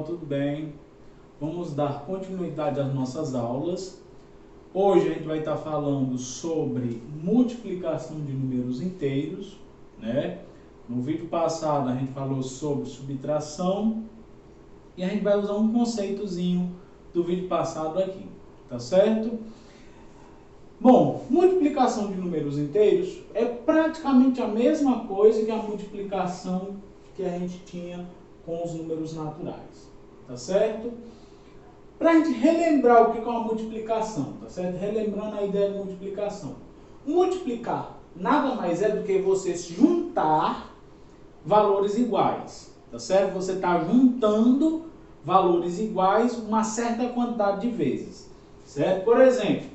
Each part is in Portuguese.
pessoal, tudo bem? Vamos dar continuidade às nossas aulas. Hoje a gente vai estar falando sobre multiplicação de números inteiros, né? No vídeo passado a gente falou sobre subtração e a gente vai usar um conceitozinho do vídeo passado aqui, tá certo? Bom, multiplicação de números inteiros é praticamente a mesma coisa que a multiplicação que a gente tinha com os números naturais, tá certo? Para a gente relembrar o que é uma multiplicação, tá certo? Relembrando a ideia de multiplicação. Multiplicar nada mais é do que você juntar valores iguais, tá certo? Você está juntando valores iguais uma certa quantidade de vezes, certo? Por exemplo,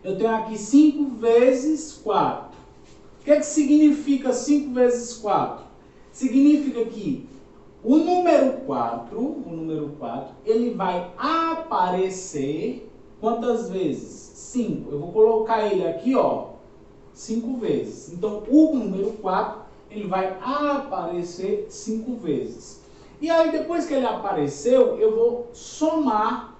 eu tenho aqui 5 vezes 4. O que significa 5 vezes 4? Significa que o número 4, ele vai aparecer quantas vezes? 5. Eu vou colocar ele aqui, ó, 5 vezes. Então, o número 4, ele vai aparecer 5 vezes. E aí, depois que ele apareceu, eu vou somar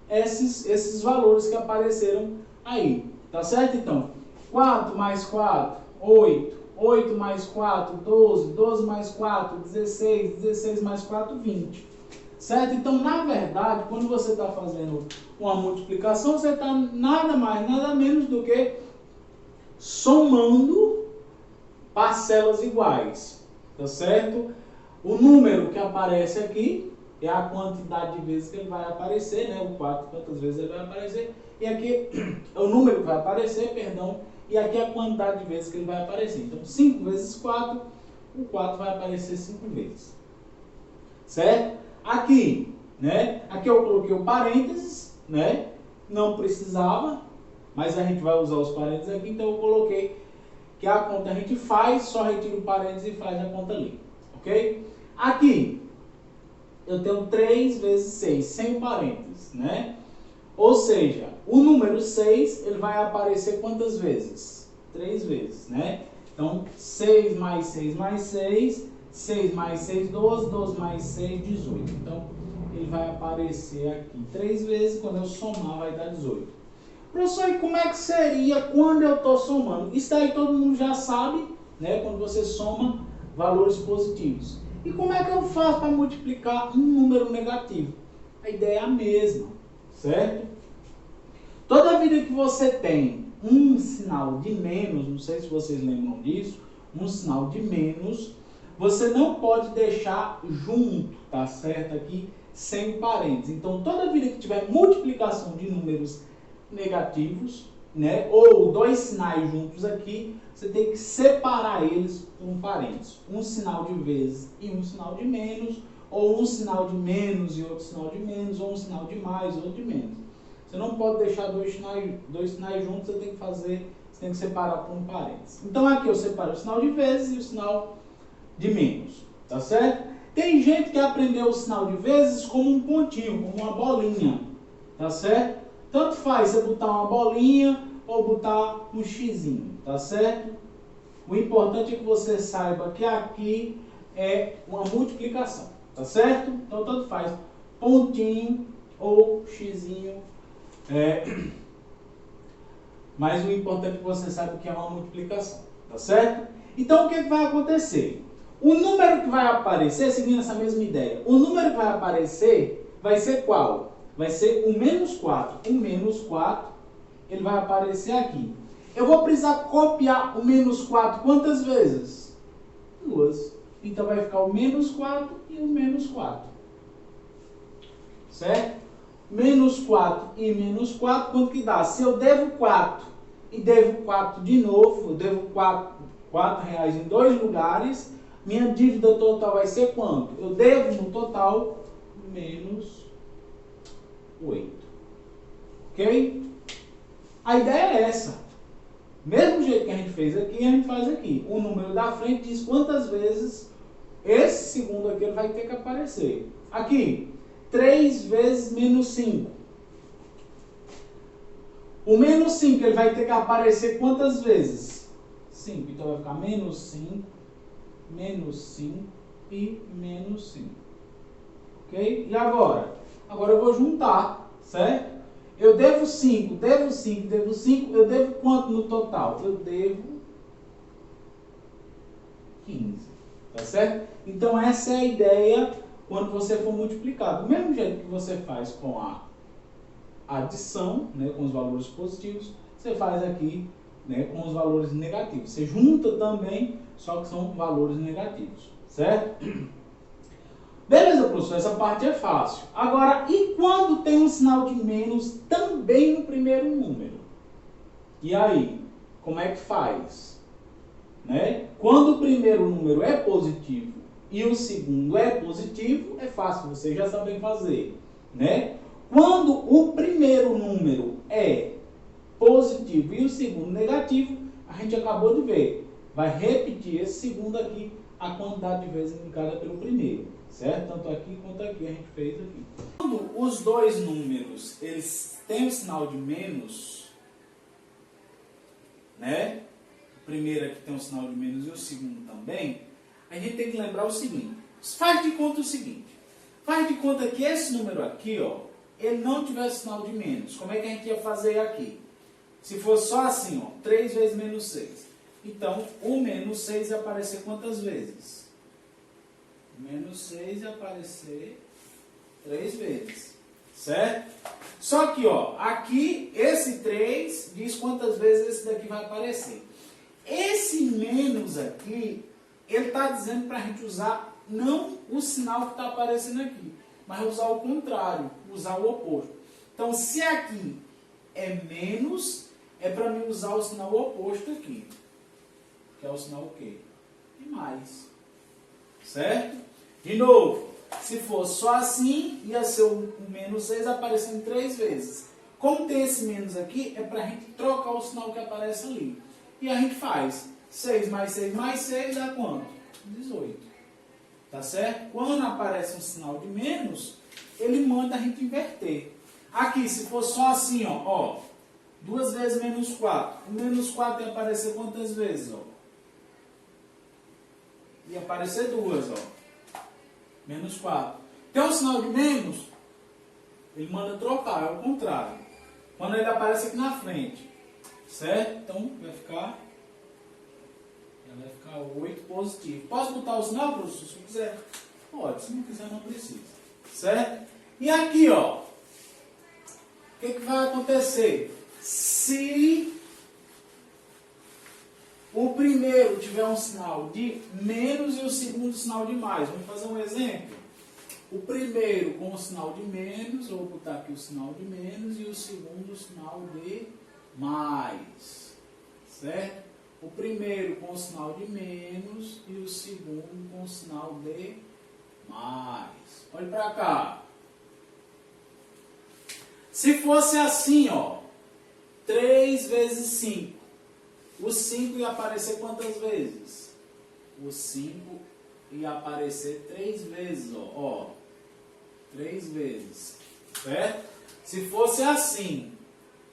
esses valores que apareceram aí, tá certo? Então, 4 mais 4, 8, 8 mais 4, 12, 12 mais 4, 16, 16 mais 4, 20, certo? Então, na verdade, quando você está fazendo uma multiplicação, você está nada mais, nada menos do que somando parcelas iguais, tá certo? O número que aparece aqui é a quantidade de vezes que ele vai aparecer, né? O 4, quantas vezes ele vai aparecer. E aqui é o número que vai aparecer, perdão. E aqui é a quantidade de vezes que ele vai aparecer. Então, 5 vezes 4, o 4 vai aparecer 5 vezes. Certo? Aqui, né? Aqui eu coloquei o parênteses, né? Não precisava, mas a gente vai usar os parênteses aqui. Então, eu coloquei que a conta a gente faz, só retira o parênteses e faz a conta ali. Ok? Aqui, eu tenho 3 vezes 6, sem parênteses, né? Ou seja, o número 6, ele vai aparecer quantas vezes? 3 vezes, né? Então, 6 mais 6 mais 6, 6 mais 6, 12, 12 mais 6, 18. Então, ele vai aparecer aqui 3 vezes, quando eu somar vai dar 18. Professor, e como é que seria quando eu estou somando? Isso aí todo mundo já sabe, né? Quando você soma valores positivos. E como é que eu faço para multiplicar um número negativo? A ideia é a mesma, certo? Toda vida que você tem um sinal de menos, não sei se vocês lembram disso, um sinal de menos, você não pode deixar junto, tá certo? Aqui, sem parênteses. Então, toda vida que tiver multiplicação de números negativos, né, ou dois sinais juntos aqui, você tem que separar eles com parênteses. Um sinal de vezes e um sinal de menos, ou um sinal de menos e outro sinal de menos, ou um sinal de mais e outro de menos. Você não pode deixar dois sinais juntos, você tem que separar por um parênteses. Então aqui eu separo o sinal de vezes e o sinal de menos, tá certo? Tem gente que aprendeu o sinal de vezes como um pontinho, como uma bolinha, tá certo? Tanto faz você botar uma bolinha ou botar um xizinho, tá certo? O importante é que você saiba que aqui é uma multiplicação, tá certo? Então tanto faz pontinho ou xizinho, mas o importante é que você saiba que é uma multiplicação, tá certo? Então o que vai acontecer? O número que vai aparecer, seguindo essa mesma ideia, o número que vai aparecer vai ser qual? Vai ser o menos 4. O menos 4, ele vai aparecer aqui. Eu vou precisar copiar o menos 4 quantas vezes? 2. Então vai ficar o menos 4 e o menos 4. Certo? Menos 4 e menos 4, quanto que dá? Se eu devo 4 e devo 4 de novo, eu devo 4 reais em 2 lugares, minha dívida total vai ser quanto? Eu devo no total menos 8. Ok? A ideia é essa. Mesmo jeito que a gente fez aqui, a gente faz aqui. O número da frente diz quantas vezes esse segundo aqui ele vai ter que aparecer. Aqui, 3 vezes menos 5. O menos 5 ele vai ter que aparecer quantas vezes? 5. Então vai ficar menos 5 e menos 5. Ok? E agora? Agora eu vou juntar, certo? Eu devo 5, devo 5, devo 5. Eu devo quanto no total? Eu devo 15. Tá certo? Então essa é a ideia quando você for multiplicar. Do mesmo jeito que você faz com a adição, né, com os valores positivos, você faz aqui, né, com os valores negativos. Você junta também, só que são valores negativos. Certo? Beleza, professor, essa parte é fácil. Agora, e quando tem um sinal de menos também no primeiro número? E aí, como é que faz? Né? Quando o primeiro número é positivo e o segundo é positivo, é fácil, vocês já sabem fazer. Né? Quando o primeiro número é positivo e o segundo negativo, a gente acabou de ver. Vai repetir esse segundo aqui, a quantidade de vezes indicada pelo primeiro. Certo? Tanto aqui quanto aqui a gente fez aqui. Quando os dois números eles têm o sinal de menos, né? O primeiro aqui tem um sinal de menos e o segundo também, a gente tem que lembrar o seguinte. Faz de conta o seguinte. Faz de conta que esse número aqui, ó, ele não tivesse sinal de menos. Como é que a gente ia fazer aqui? Se fosse só assim, ó, 3 vezes menos 6. Então, o menos 6 ia aparecer quantas vezes? Menos 6 ia aparecer 3 vezes, certo? Só que, ó, aqui, esse 3 diz quantas vezes esse daqui vai aparecer. Esse menos aqui, ele está dizendo para a gente usar não o sinal que está aparecendo aqui, mas usar o contrário, usar o oposto. Então, se aqui é menos, é para mim usar o sinal oposto aqui, que é o sinal o quê? De mais, certo? De novo, se fosse só assim, ia ser o menos 6 aparecendo 3 vezes. Como tem esse menos aqui, é para a gente trocar o sinal que aparece ali. E a gente faz 6 mais 6 mais 6 dá quanto? 18. Tá certo? Quando aparece um sinal de menos, ele manda a gente inverter. Aqui, se for só assim, ó 2 vezes menos 4. O menos 4 ia aparecer quantas vezes? Ó? Ia aparecer 2, ó. Menos 4. Tem um sinal de menos, ele manda trocar, é o contrário. Quando ele aparece aqui na frente, certo? Então vai ficar 8 positivo. Posso botar o sinal, professor? Se quiser, pode. Se não quiser, não precisa. Certo? E aqui, ó, o que vai acontecer? Se o primeiro tiver um sinal de menos e o segundo sinal de mais. Vamos fazer um exemplo. O primeiro com o sinal de menos, eu vou botar aqui o sinal de menos, e o segundo o sinal de mais. Certo? O primeiro com o sinal de menos e o segundo com o sinal de mais. Olha para cá. Se fosse assim, ó, 3 vezes 5. O 5 ia aparecer quantas vezes? O 5 ia aparecer 3 vezes, ó. 3 vezes. Certo? Se fosse assim,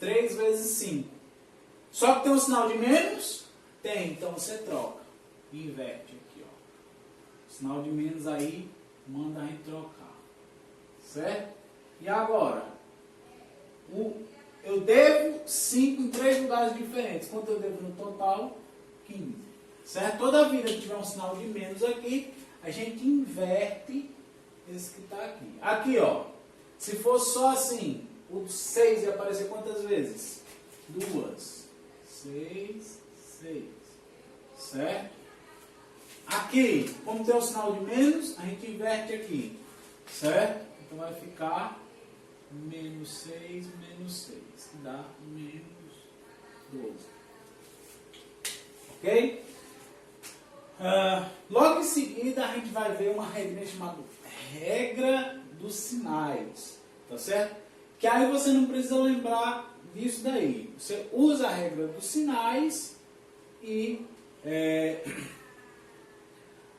3 vezes 5. Só que tem um sinal de menos? Tem, então você troca. Inverte aqui, ó. O sinal de menos aí, manda a gente trocar. Certo? E agora? Eu devo 5 em 3 lugares diferentes. Quanto eu devo no total? 15. Certo? Toda vida que tiver um sinal de menos aqui, a gente inverte esse que está aqui. Aqui, ó. Se for só assim, o 6 ia aparecer quantas vezes? 2. 6, 6. Certo? Aqui, como tem o sinal de menos, a gente inverte aqui. Certo? Então vai ficar menos 6, menos 6. Dá menos 12. Ok? Logo em seguida, a gente vai ver uma regra chamada regra dos sinais. Tá certo? Que aí você não precisa lembrar disso daí. Você usa a regra dos sinais e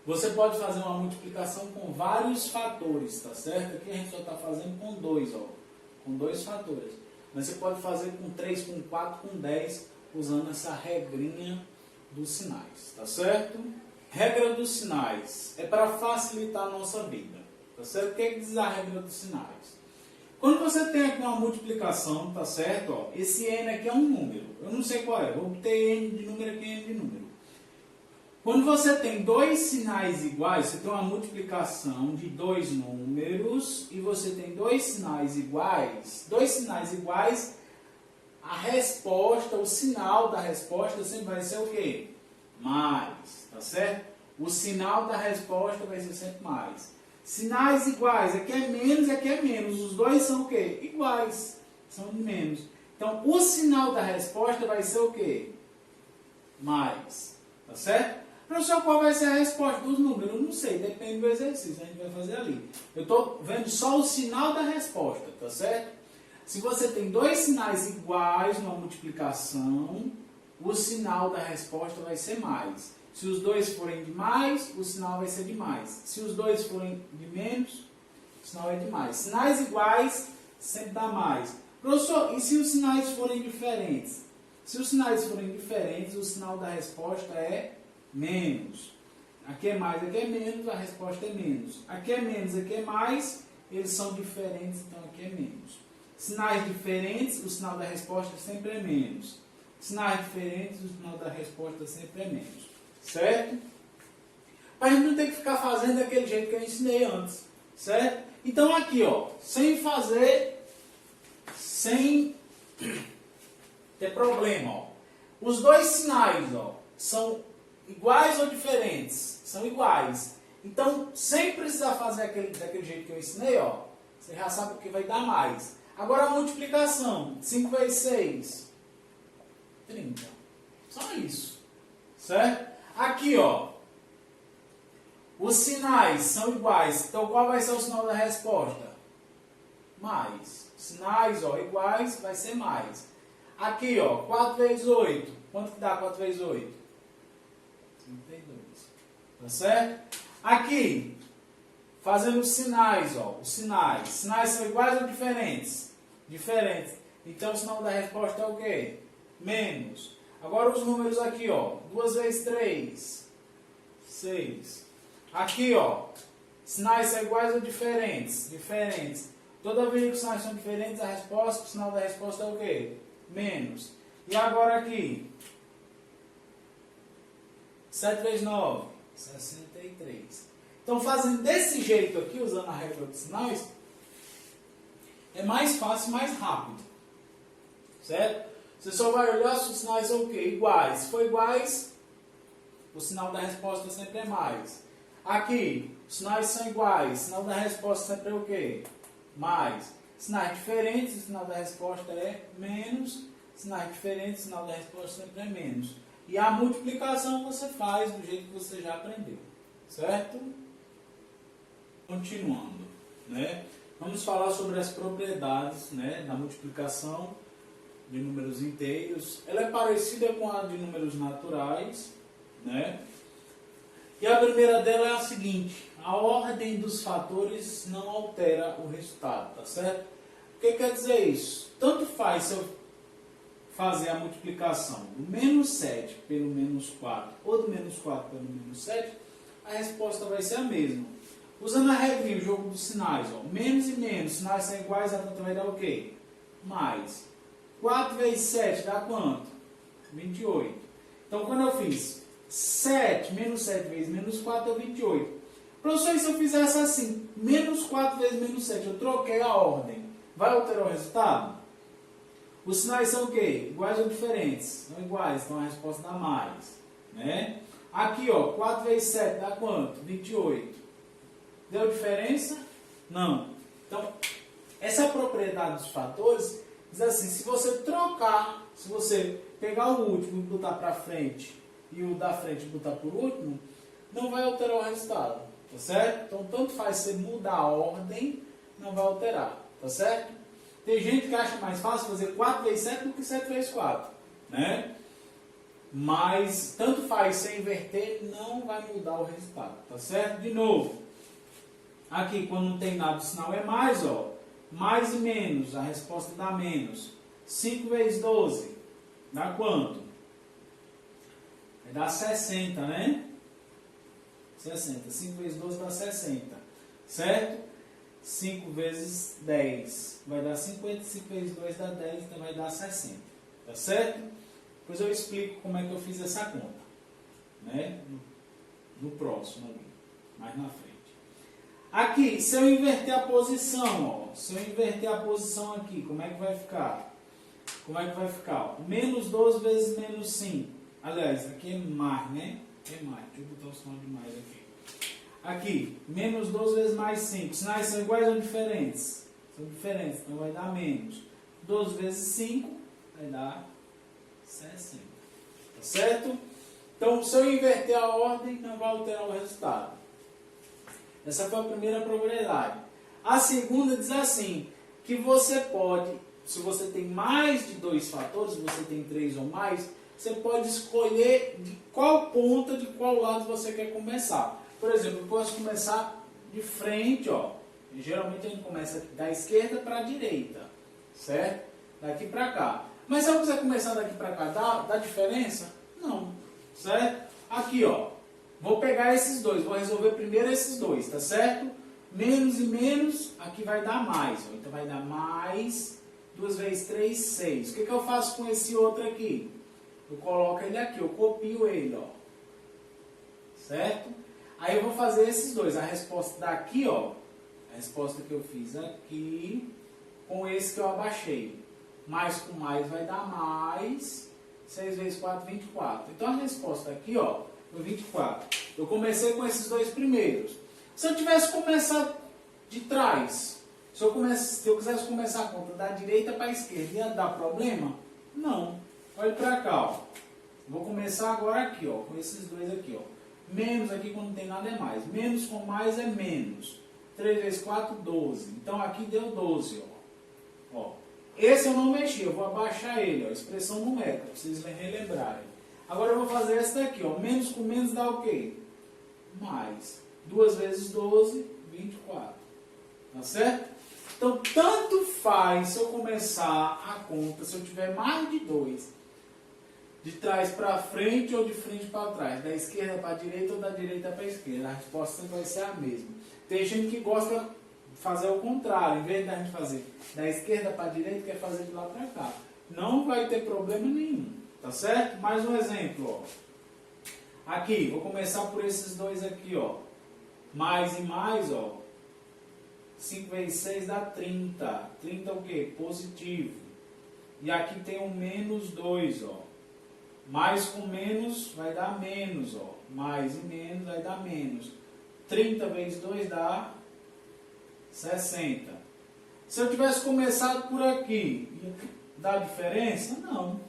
você pode fazer uma multiplicação com vários fatores, tá certo? Aqui a gente só está fazendo com 2, ó. Com 2 fatores. Mas você pode fazer com 3, com 4, com 10, usando essa regrinha dos sinais, tá certo? Regra dos sinais é para facilitar a nossa vida, Tá certo? O que é que diz a regra dos sinais? Quando você tem aqui uma multiplicação, tá certo? Ó, esse n aqui é um número. Eu não sei qual é. Vou ter n de número aqui, n de número. Quando você tem dois sinais iguais, você tem uma multiplicação de dois números e você tem dois sinais iguais, a resposta, o sinal da resposta sempre vai ser o quê? Mais, tá certo? O sinal da resposta vai ser sempre mais. Sinais iguais, aqui é menos e aqui é menos. Os dois são o quê? Iguais, são de menos. Então, o sinal da resposta vai ser o quê? Mais, tá certo? Professor, qual vai ser a resposta dos números? Eu não sei, depende do exercício, a gente vai fazer ali. Eu estou vendo só o sinal da resposta, tá certo? Se você tem dois sinais iguais numa multiplicação, o sinal da resposta vai ser mais. Se os dois forem de mais, o sinal vai ser de mais. Se os dois forem de menos, o sinal é de mais. Sinais iguais sempre dá mais. Professor, e se os sinais forem diferentes? Se os sinais forem diferentes, o sinal da resposta é menos. Aqui é mais, aqui é menos, a resposta é menos. Aqui é menos, aqui é mais, eles são diferentes, então aqui é menos. Sinais diferentes, o sinal da resposta sempre é menos. Sinais diferentes, o sinal da resposta sempre é menos. Certo? Para a gente não ter que ficar fazendo daquele jeito que eu ensinei antes. Certo? Então aqui, ó, sem ter problema, ó. Os dois sinais, ó, são iguais ou diferentes? São iguais. Então, sem precisar fazer daquele jeito que eu ensinei, ó, você já sabe o que vai dar mais. Agora a multiplicação. 5 vezes 6. 30. Só isso. Certo? Aqui, ó. Os sinais são iguais. Então, qual vai ser o sinal da resposta? Mais. Sinais, ó, iguais, vai ser mais. Aqui, ó. 4 vezes 8. Quanto que dá 4 vezes 8? 32. Tá certo? Aqui, fazendo os sinais, ó. Os sinais. Sinais são iguais ou diferentes? Diferentes. Então, o sinal da resposta é o quê? Menos. Agora os números aqui, ó. 2 vezes 3. 6. Aqui, ó. Sinais são iguais ou diferentes? Diferentes. Toda vez que os sinais são diferentes, o sinal da resposta é o quê? Menos. E agora aqui. 7 vezes 9. 63. Então, fazendo desse jeito aqui, usando a regra dos sinais, é mais fácil e mais rápido. Certo? Você só vai olhar se os sinais são o quê? Iguais. Se for iguais, o sinal da resposta sempre é mais. Aqui, os sinais são iguais. O sinal da resposta sempre é o quê? Mais. Sinais diferentes, o sinal da resposta é menos. Sinais diferentes, o sinal da resposta sempre é menos. E a multiplicação você faz do jeito que você já aprendeu. Certo? Continuando, né? Vamos falar sobre as propriedades, né, da multiplicação de números inteiros. Ela é parecida com a de números naturais, né? E a primeira dela é a seguinte: a ordem dos fatores não altera o resultado, tá certo? O que quer dizer isso? Tanto faz se eu fazer a multiplicação do menos 7 pelo menos 4 ou do menos 4 pelo menos 7, a resposta vai ser a mesma. Usando a regrinha, o jogo dos sinais, ó, menos e menos, sinais são iguais, a conta vai dar o quê? Mais. 4 vezes 7 dá quanto? 28. Então, quando eu fiz 7, menos 7 vezes menos 4 é 28. Professor, e se eu fizesse assim, menos 4 vezes menos 7, eu troquei a ordem, vai alterar o resultado? Os sinais são o quê? Iguais ou diferentes? São iguais, então a resposta dá mais. Né? Aqui, ó, 4 vezes 7 dá quanto? 28. Deu diferença? Não. Então, essa propriedade dos fatores diz assim: se você trocar, se você pegar o último e botar para frente e o da frente botar por último, não vai alterar o resultado, tá certo? Então, tanto faz você mudar a ordem, não vai alterar, tá certo? Tem gente que acha mais fácil fazer 4 vezes 7 do que 7 vezes 4, né? Mas, tanto faz você inverter, não vai mudar o resultado, tá certo? De novo, aqui quando não tem nada, o sinal é mais, ó. Mais e menos, a resposta dá menos. 5 vezes 12, dá quanto? Vai dar 60, né? 60. 5 vezes 12 dá 60. Certo? 5 vezes 10 vai dar 50, 5 vezes 2 dá 10, então vai dar 60. Tá certo? Depois eu explico como é que eu fiz essa conta, né? No próximo ali, mais na frente. Aqui, se eu inverter a posição, ó, se eu inverter a posição aqui, como é que vai ficar? Como é que vai ficar? Menos 12 vezes menos 5. Aliás, aqui é mais, né? É mais. Deixa eu botar o sinal de mais aqui. Aqui, menos 12 vezes mais 5. Sinais são iguais ou diferentes? São diferentes, então vai dar menos. 12 vezes 5 vai dar 60. Tá certo? Então, se eu inverter a ordem, não vai alterar o resultado. Essa foi a primeira probabilidade. A segunda diz assim, que você pode, se você tem mais de 2 fatores, se você tem 3 ou mais, você pode escolher de qual ponta, de qual lado você quer começar. Por exemplo, eu posso começar de frente, ó. Geralmente a gente começa da esquerda para a direita, certo? Daqui para cá. Mas se eu quiser começar daqui para cá, dá diferença? Não, certo? Aqui, ó. Vou pegar esses dois, vou resolver primeiro esses dois, tá certo? Menos e menos, aqui vai dar mais, ó. Então vai dar mais, 2 vezes 3, 6. O que eu faço com esse outro aqui? Eu coloco ele aqui, eu copio ele, ó. Certo? Aí eu vou fazer esses dois. A resposta daqui, ó. A resposta que eu fiz aqui, com esse que eu abaixei. Mais com mais vai dar mais. 6 vezes 4, 24. Então a resposta aqui, ó, foi 24. Eu comecei com esses dois primeiros. Se eu tivesse começado de trás, se eu quisesse começar a conta da direita para a esquerda, ia dar problema? Não. Olha para cá, ó. Vou começar agora aqui, ó, com esses dois aqui, ó. Menos aqui quando não tem nada é mais. Menos com mais é menos. 3 vezes 4, 12. Então aqui deu 12, ó. Esse eu não mexi, eu vou abaixar ele, ó. Expressão numérica, para vocês relembrarem. Agora eu vou fazer essa daqui, ó. Menos com menos dá o quê? Mais. 2 vezes 12, 24. Tá certo? Então, tanto faz se eu começar a conta, se eu tiver mais de 2, de trás para frente ou de frente para trás, da esquerda para a direita ou da direita para a esquerda, a resposta vai ser a mesma. Tem gente que gosta de fazer o contrário, em vez de a gente fazer da esquerda para a direita, quer fazer de lá para cá. Não vai ter problema nenhum, tá certo? Mais um exemplo, ó. Aqui, vou começar por esses dois aqui, ó. Mais e mais, ó. 5 vezes 6 dá 30. 30 é o quê? Positivo. E aqui tem um menos 2, ó. Mais com menos vai dar menos, ó. Mais e menos vai dar menos. 30 vezes 2 dá 60. Se eu tivesse começado por aqui, ia dar diferença? Não.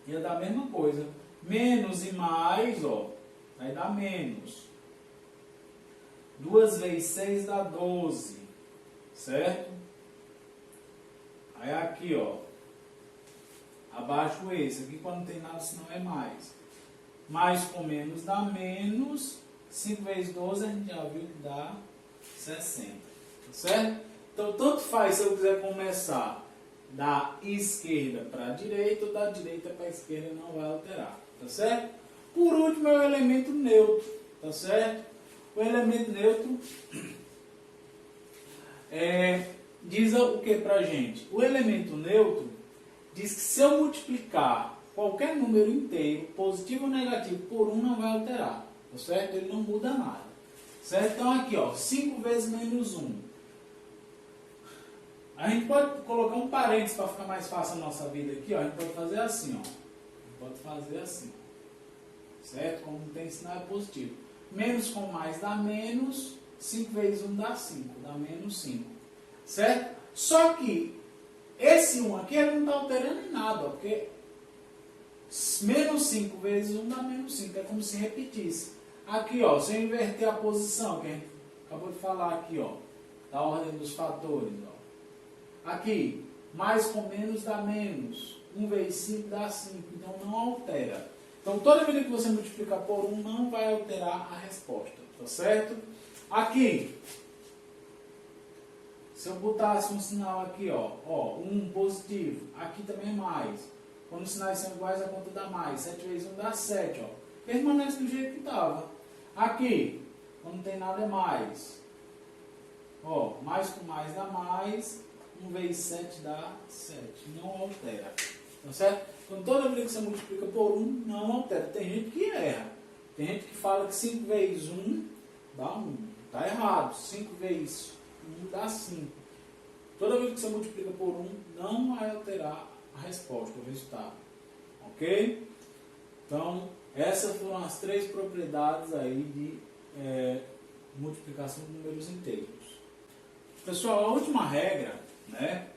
Ia dar a mesma coisa. Menos e mais, ó, vai dar menos. 2 vezes 6 dá 12. Certo? Aí aqui, ó. Abaixo esse. Aqui quando não tem nada, senão é mais. Mais com menos dá menos. 5 vezes 12 a gente já viu que dá 60. Tá certo? Então, tanto faz se eu quiser começar da esquerda para a direita ou da direita para a esquerda, não vai alterar. Tá certo? Por último é o elemento neutro. Tá certo? O elemento neutro diz o que pra gente? O elemento neutro diz que se eu multiplicar qualquer número inteiro, positivo ou negativo, por 1 não vai alterar. Tá certo? Ele não muda nada. Certo? Então aqui, ó, 5 vezes menos 1. A gente pode colocar um parênteses para ficar mais fácil a nossa vida aqui, ó. A gente pode fazer assim, ó. A gente pode fazer assim. Certo? Como não tem sinal positivo. Menos com mais dá menos. 5 vezes 1 dá 5. Dá menos 5. Certo? Só que esse 1 aqui ele não está alterando em nada. Ó, porque menos 5 vezes 1 dá menos 5. É como se repetisse. Aqui, ó. Se eu inverter a posição, que a gente acabou de falar aqui, ó. Da ordem dos fatores, ó. Aqui. Mais com menos dá menos. 1 vezes 5 dá 5. Então não altera. Então, toda vez que você multiplicar por 1, não vai alterar a resposta. Tá certo? Aqui. Se eu botasse um sinal aqui, ó 1 positivo. Aqui também é mais. Quando os sinais são iguais, a conta dá mais. 7 vezes 1 dá 7, ó. Permanece do jeito que estava. Aqui. Quando não tem nada é mais. Ó, mais com mais dá mais, 1 vezes 7 dá 7, não altera, tá certo? Então toda vez que você multiplica por 1, não altera. Tem gente que erra, tem gente que fala que 5 vezes 1 dá 1, tá errado, 5 vezes 1 dá 5. Toda vez que você multiplica por 1, não vai alterar a resposta, o resultado, ok? Então, essas foram as 3 propriedades aí de multiplicação de números inteiros. Pessoal, a última regra, né,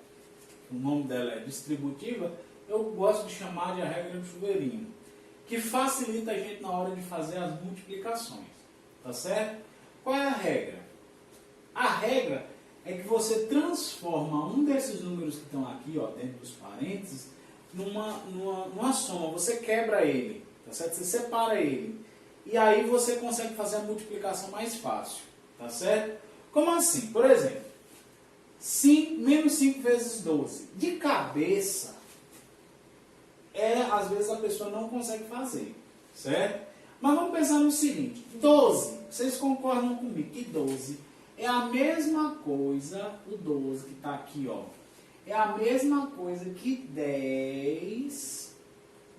o nome dela é distributiva, eu gosto de chamar de a regra do chuveirinho, que facilita a gente na hora de fazer as multiplicações, tá certo? Qual é a regra? A regra é que você transforma um desses números que estão aqui, ó, dentro dos parênteses, numa soma, você quebra ele, tá certo? Você separa ele, e aí você consegue fazer a multiplicação mais fácil, tá certo? Como assim? Por exemplo, menos 5 vezes 12. De cabeça, às vezes a pessoa não consegue fazer, certo? Mas vamos pensar no seguinte, 12, vocês concordam comigo que 12 é a mesma coisa, o 12 que está aqui, ó, é a mesma coisa que 10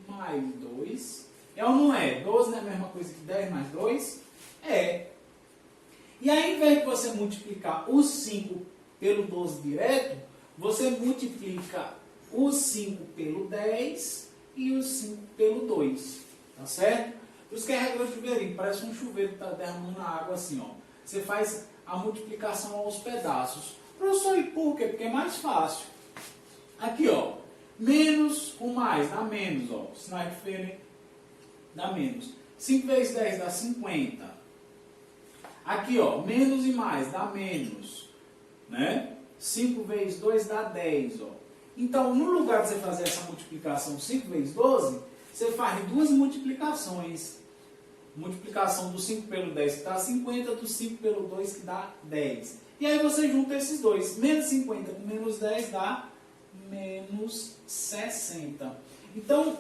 mais 2, é ou não é? 12 não é a mesma coisa que 10 mais 2? É. E aí, ao invés de você multiplicar os 5 pelo 12 direto, você multiplica os 5 pelo 10 e os 5 pelo 2, tá certo? Por isso que é a regra do chuveirinho, parece um chuveiro que está derramando água assim, ó. Você faz a multiplicação aos pedaços. Professor, e por quê? Porque é mais fácil. Aqui, ó, menos com mais, dá menos, ó, sinal é diferente, dá menos. 5 vezes 10 dá 50. Aqui, ó, menos e mais dá menos, né? 5 vezes 2 dá 10, ó. Então, no lugar de você fazer essa multiplicação 5 vezes 12, você faz duas multiplicações. Multiplicação do 5 pelo 10 que dá 50, do 5 pelo 2 que dá 10. E aí você junta esses dois. Menos 50 com menos 10 dá menos 60. Então,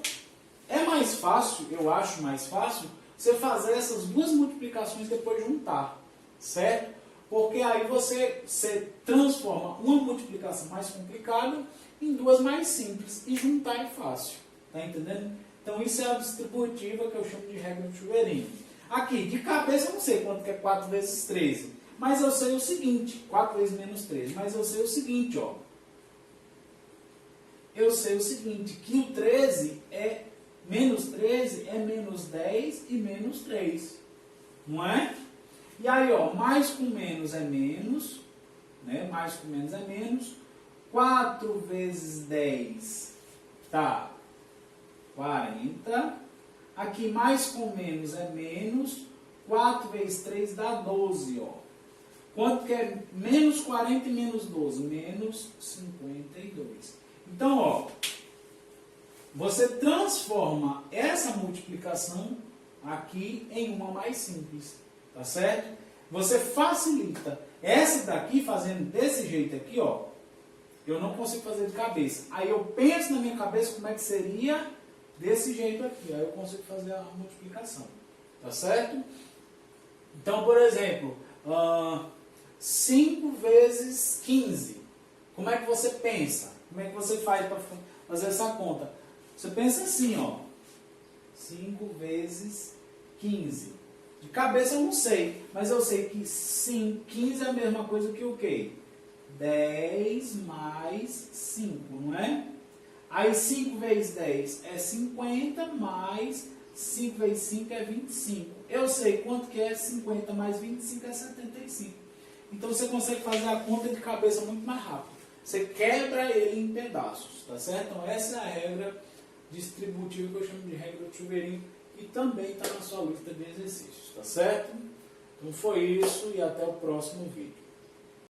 é mais fácil, eu acho mais fácil, você fazer essas duas multiplicações depois juntar, certo? Porque aí você transforma uma multiplicação mais complicada em duas mais simples e juntar é fácil, tá entendendo? Então isso é a distributiva que eu chamo de regra do chuveirinho. Aqui, de cabeça eu não sei quanto que é 4 vezes 13, mas eu sei o seguinte, 4 vezes menos 13, mas eu sei o seguinte, ó. Eu sei o seguinte, que o 13 é, menos 13 é menos 10 e menos 3, não é? E aí, ó, mais com menos é menos, né? Mais com menos é menos. 4 vezes 10 tá 40. Aqui, mais com menos é menos. 4 vezes 3 dá 12, ó. Quanto que é menos 40 e menos 12? Menos 52. Então, ó, você transforma essa multiplicação aqui em uma mais simples, tá certo? Você facilita. Essa daqui, fazendo desse jeito aqui, ó, eu não consigo fazer de cabeça. Aí eu penso na minha cabeça como é que seria desse jeito aqui. Aí eu consigo fazer a multiplicação, tá certo? Então, por exemplo, 5 vezes 15. Como é que você pensa? Como é que você faz para fazer essa conta? Você pensa assim, ó. 5 vezes 15. De cabeça eu não sei, mas eu sei que 15 é a mesma coisa que o quê? 10 mais 5, não é? Aí 5 vezes 10 é 50, mais 5 vezes 5 é 25. Eu sei quanto que é 50 mais 25 é 75. Então você consegue fazer a conta de cabeça muito mais rápido. Você quebra ele em pedaços, tá certo? Então essa é a regra distributiva que eu chamo de regra do chuveirinho e também está na sua lista de exercícios, tá certo? Então foi isso e até o próximo vídeo.